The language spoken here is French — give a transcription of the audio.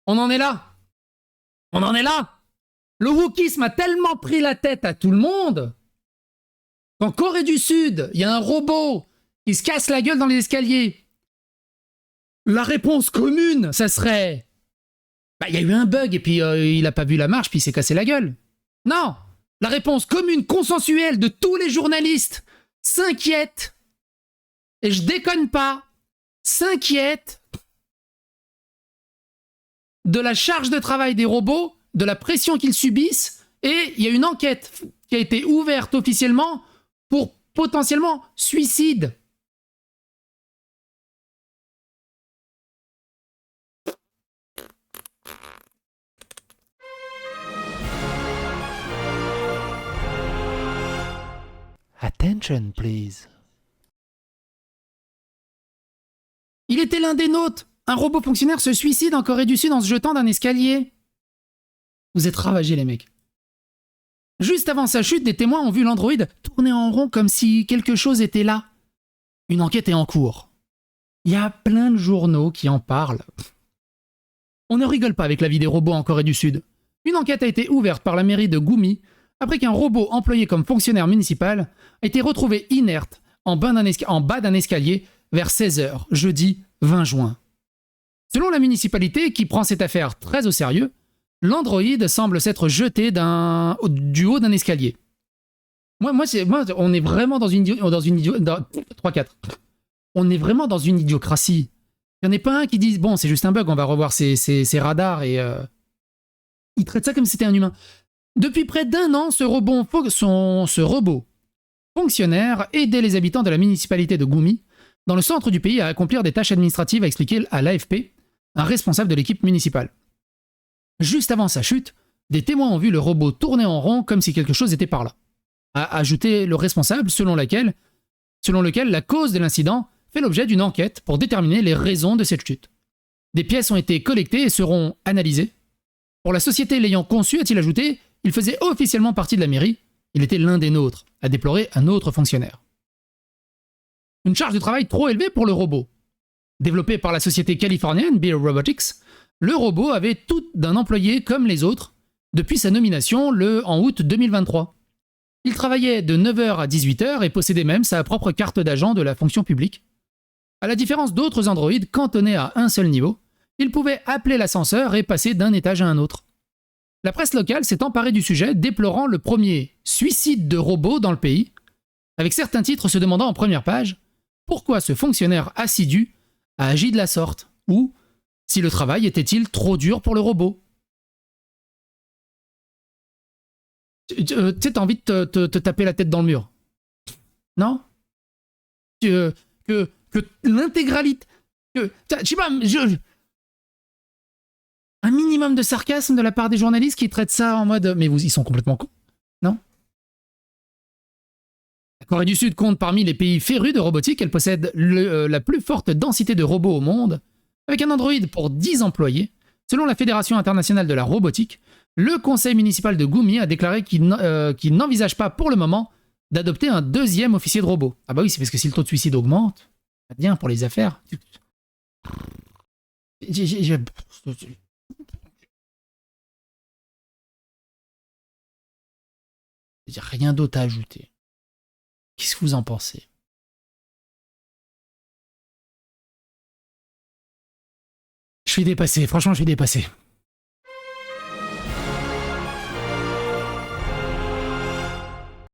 On en est là. On en est là. Le wokisme a tellement pris la tête à tout le monde qu'en Corée du Sud, il y a un robot qui se casse la gueule dans les escaliers. La réponse commune, ça serait... Bah, il y a eu un bug et puis il a pas vu la marche puis il s'est cassé la gueule. Non. La réponse commune, consensuelle de tous les journalistes s'inquiètent, et je déconne pas, s'inquiètent de la charge de travail des robots, de la pression qu'ils subissent, et il y a une enquête qui a été ouverte officiellement pour potentiellement suicide. Attention, please. Il était l'un des nôtres. Un robot fonctionnaire se suicide en Corée du Sud en se jetant d'un escalier. Vous êtes ravagés, les mecs. Juste avant sa chute, des témoins ont vu l'androïde tourner en rond comme si quelque chose était là. Une enquête est en cours. Il y a plein de journaux qui en parlent. On ne rigole pas avec la vie des robots en Corée du Sud. Une enquête a été ouverte par la mairie de Gumi après qu'un robot employé comme fonctionnaire municipal a été retrouvé inerte en bas d'un escalier vers 16h, jeudi 20 juin. Selon la municipalité, qui prend cette affaire très au sérieux, l'androïde semble s'être jeté du haut d'un escalier. Moi, on est vraiment dans une 3-4. On est vraiment dans une idiocratie. Il n'y en a pas un qui dit bon, c'est juste un bug, on va revoir ses radars et il traite ça comme si c'était un humain. Depuis près d'un an, ce robot fonctionnaire aidait les habitants de la municipalité de Gumi dans le centre du pays à accomplir des tâches administratives, a expliqué à l'AFP un responsable de l'équipe municipale. Juste avant sa chute, des témoins ont vu le robot tourner en rond comme si quelque chose était par là, a ajouté le responsable selon lequel la cause de l'incident fait l'objet d'une enquête pour déterminer les raisons de cette chute. Des pièces ont été collectées et seront analysées. Pour la société l'ayant conçu, a-t-il ajouté, il faisait officiellement partie de la mairie, il était l'un des nôtres, a déploré un autre fonctionnaire. Une charge de travail trop élevée pour le robot. Développé par la société californienne Bear Robotics, le robot avait tout d'un employé comme les autres depuis sa nomination en août 2023. Il travaillait de 9h à 18h et possédait même sa propre carte d'agent de la fonction publique. À la différence d'autres androïdes cantonnés à un seul niveau, il pouvait appeler l'ascenseur et passer d'un étage à un autre. La presse locale s'est emparée du sujet, déplorant le premier suicide de robot dans le pays, avec certains titres se demandant en première page pourquoi ce fonctionnaire assidu a agi de la sorte, ou si le travail était-il trop dur pour le robot. Tu sais, t'as envie de te taper la tête dans le mur. Non? Que l'intégralité... Je sais pas, un minimum de sarcasme de la part des journalistes qui traitent ça en mode « mais ils sont complètement cons ». Non? La Corée du Sud compte parmi les pays férus de robotique. Elle possède la plus forte densité de robots au monde, avec un androïde pour 10 employés. Selon la Fédération internationale de la robotique, le conseil municipal de Gumi a déclaré qu'il n'envisage pas pour le moment d'adopter un deuxième officier de robot. Ah bah oui, c'est parce que si le taux de suicide augmente, c'est bien pour les affaires. J'ai rien d'autre à ajouter. Qu'est-ce que vous en pensez? Je suis dépassé, franchement je suis dépassé.